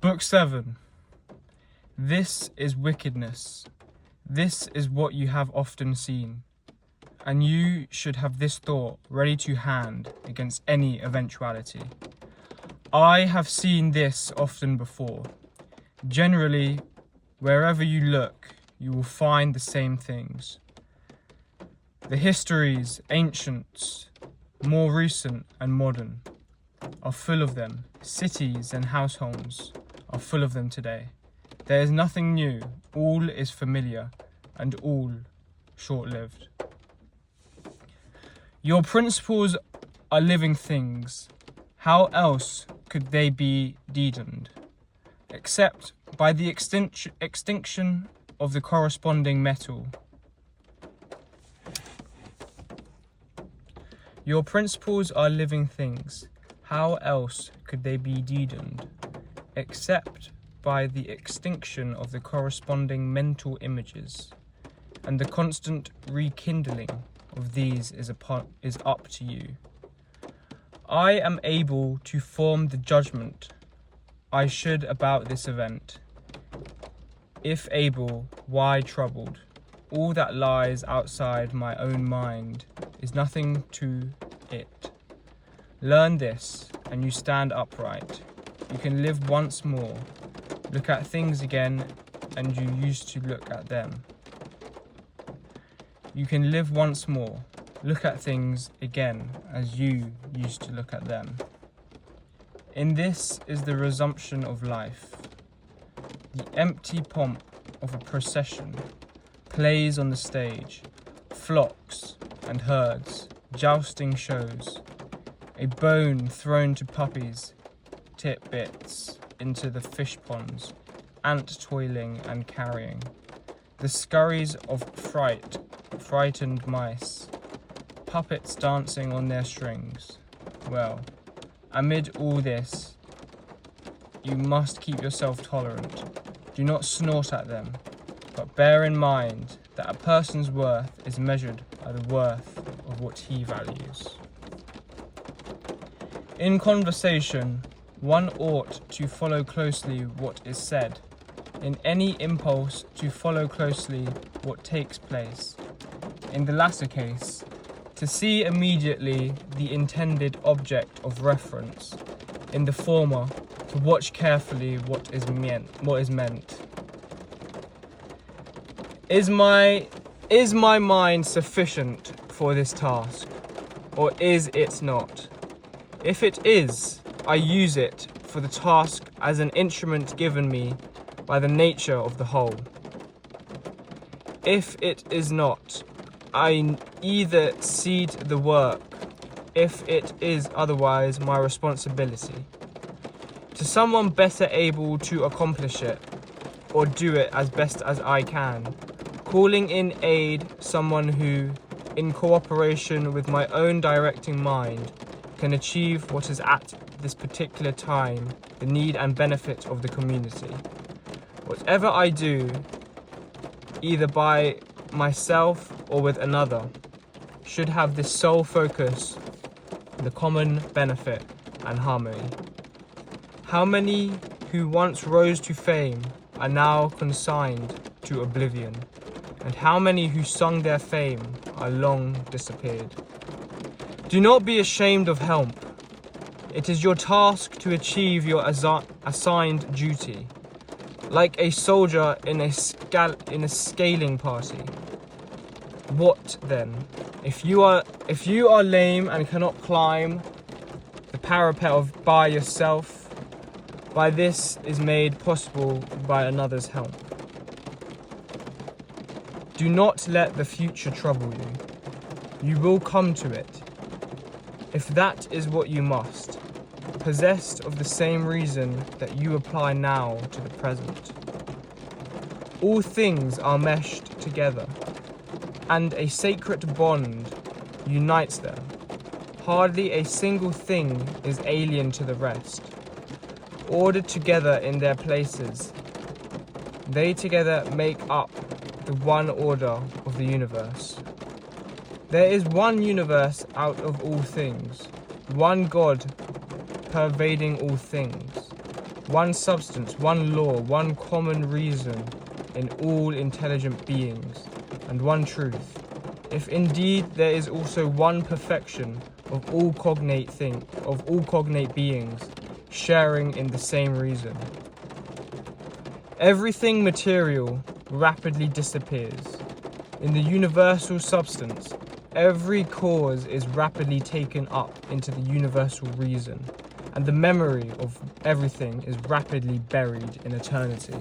Book 7. This is wickedness. This is what you have often seen. And you should have this thought ready to hand against any eventuality. I have seen this often before. Generally, wherever you look, you will find the same things. The histories, ancient, more recent and modern, are full of them. Cities and households are full of them today. There is nothing new, all is familiar, and all short-lived. Your principles are living things. How else could they be deadened? Except by the extinction of the corresponding metal. Your principles are living things. How else could they be deadened? Except by the extinction of the corresponding mental images, and the constant rekindling of these is up to you. I am able to form the judgment I should about this event. If able, why troubled? All that lies outside my own mind is nothing to it. Learn this, and you stand upright. You can live once more. Look at things again, and you used to look at them. You can live once more. Look at things again, as you used to look at them. In this is the resumption of life. The empty pomp of a procession, plays on the stage, flocks and herds, jousting shows, a bone thrown to puppies, titbits into the fish ponds, ant toiling and carrying, the scurries of frightened mice, puppets dancing on their strings. Well, amid all this, you must keep yourself tolerant. Do not snort at them, but bear in mind that a person's worth is measured by the worth of what he values. In conversation, one ought to follow closely what is said. In any impulse, to follow closely what takes place. In the latter case, to see immediately the intended object of reference. In the former, to watch carefully what is meant. Is my mind sufficient for this task, or is it not? If it is, I use it for the task as an instrument given me by the nature of the whole. If it is not, I either cede the work, if it is otherwise my responsibility, to someone better able to accomplish it, or do it as best as I can, calling in aid someone who, in cooperation with my own directing mind, can achieve what is at this particular time the need and benefit of the community. Whatever I do, either by myself or with another, should have this sole focus, the common benefit and harmony. How many who once rose to fame are now consigned to oblivion, and how many who sung their fame are long disappeared. Do not be ashamed of help. It is your task to achieve your assigned duty. Like a soldier in a scaling party. What then? If you are lame and cannot climb the parapet by yourself, by this is made possible by another's help. Do not let the future trouble you. You will come to it. If that is what you must, possessed of the same reason that you apply now to the present. All things are meshed together, and a sacred bond unites them. Hardly a single thing is alien to the rest. Ordered together in their places, they together make up the one order of the universe. There is one universe out of all things, one God pervading all things. one substance, one law, one common reason in all intelligent beings, and one truth. If indeed there is also one perfection of all cognate beings, sharing in the same reason. Everything material rapidly disappears. In the universal substance, every cause is rapidly taken up into the universal reason, and the memory of everything is rapidly buried in eternity.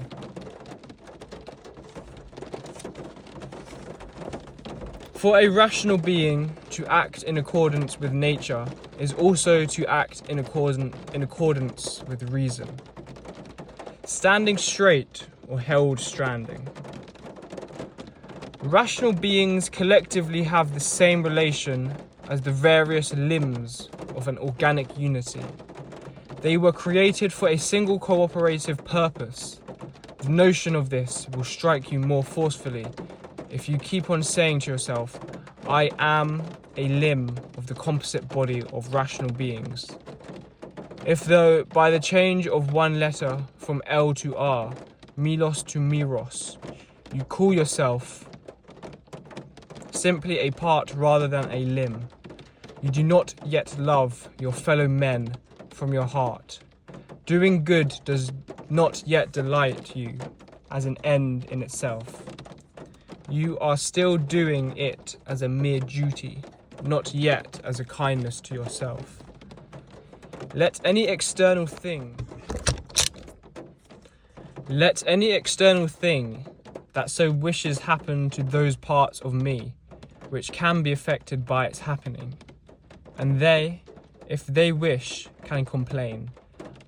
For a rational being to act in accordance with nature is also to act in accordance with reason. Standing straight or held stranding. Rational beings collectively have the same relation as the various limbs of an organic unity. They were created for a single cooperative purpose. The notion of this will strike you more forcefully if you keep on saying to yourself, I am a limb of the composite body of rational beings. If though by the change of one letter from L to R, Milos to Miros, you call yourself simply a part rather than a limb, you do not yet love your fellow men from your heart. Doing good does not yet delight you as an end in itself. You are still doing it as a mere duty, not yet as a kindness to yourself. Let any external thing that so wishes happen to those parts of me which can be affected by its happening, and they, if they wish, can complain.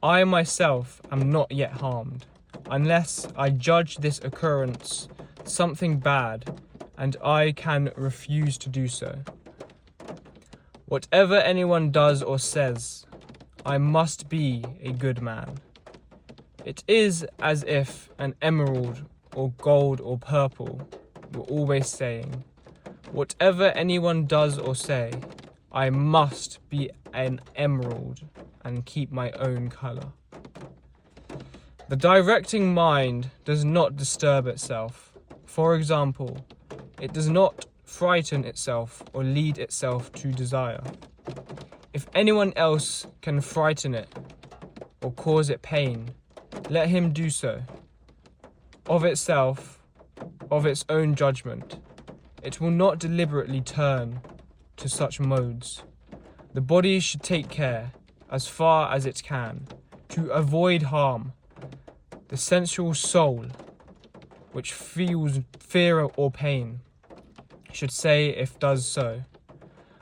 I myself am not yet harmed, unless I judge this occurrence something bad, and I can refuse to do so. Whatever anyone does or says, I must be a good man. It is as if an emerald or gold or purple were always saying, whatever anyone does or say, I must be an emerald and keep my own colour. The directing mind does not disturb itself. For example, it does not frighten itself or lead itself to desire. If anyone else can frighten it or cause it pain, let him do so. Of itself, of its own judgment, it will not deliberately turn to such modes. The body should take care, as far as it can, to avoid harm. The sensual soul, which feels fear or pain, should say if does so.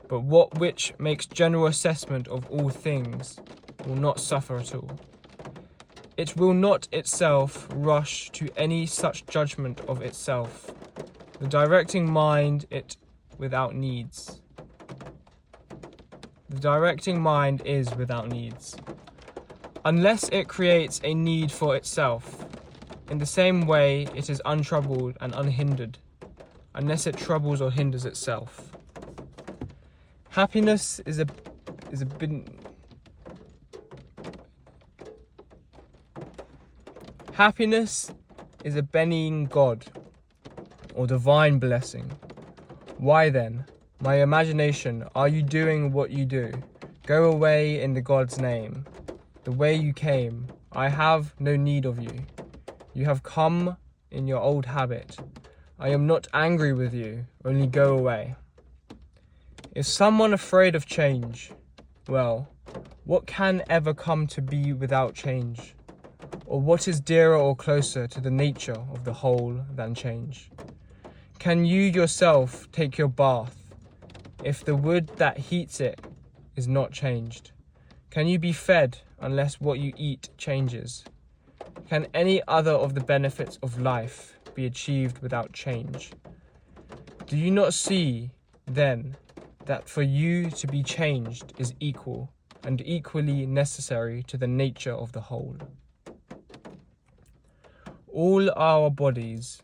But which makes general assessment of all things will not suffer at all. It will not itself rush to any such judgment of itself. The directing mind it without needs. The directing mind is without needs, unless it creates a need for itself. In the same way, it is untroubled and unhindered, unless it troubles or hinders itself. Happiness is a benign God, or divine blessing. Why then, my imagination, are you doing what you do? Go away in the God's name. The way you came, I have no need of you. You have come in your old habit. I am not angry with you, only go away. Is someone afraid of change? Well, what can ever come to be without change? Or what is dearer or closer to the nature of the whole than change? Can you yourself take your bath, if the wood that heats it is not changed? Can you be fed unless what you eat changes? Can any other of the benefits of life be achieved without change? Do you not see, then, that for you to be changed is equal and equally necessary to the nature of the whole? All our bodies,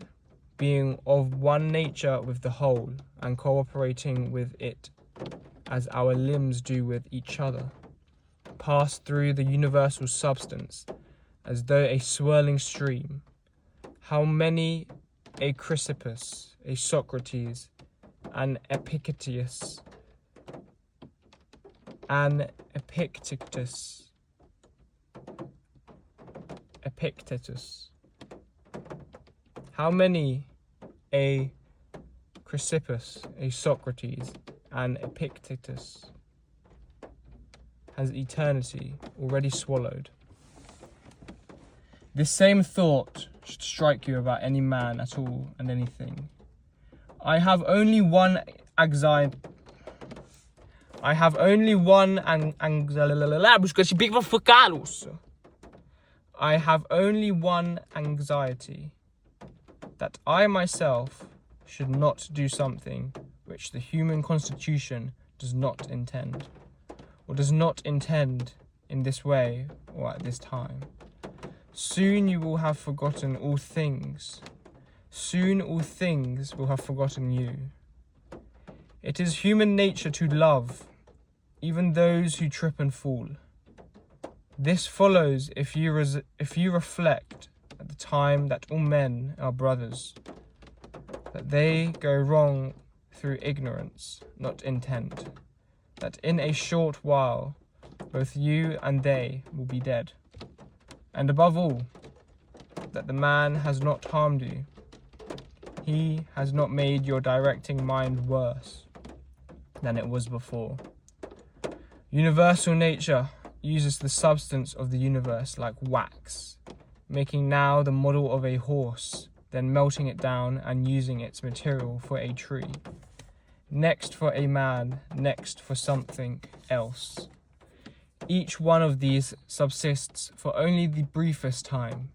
being of one nature with the whole and cooperating with it as our limbs do with each other, pass through the universal substance as though a swirling stream. How many a Chrysippus, a Socrates, an Epictetus, an Epictetus, how many a Chrysippus, a Socrates, an Epictetus has eternity already swallowed? This same thought should strike you about any man at all and anything. I have only one anxiety. I have only one anxiety, that I myself should not do something which the human constitution does not intend, or does not intend in this way or at this time. Soon you will have forgotten all things. Soon all things will have forgotten you. It is human nature to love, even those who trip and fall. This follows if you reflect at the time that all men are brothers, that they go wrong through ignorance, not intent, that in a short while both you and they will be dead. And above all, that the man has not harmed you. He has not made your directing mind worse than it was before. Universal nature uses the substance of the universe like wax, making now the model of a horse, then melting it down and using its material for a tree, next for a man, next for something else. Each one of these subsists for only the briefest time.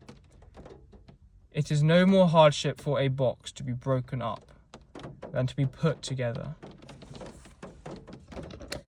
It is no more hardship for a box to be broken up than to be put together.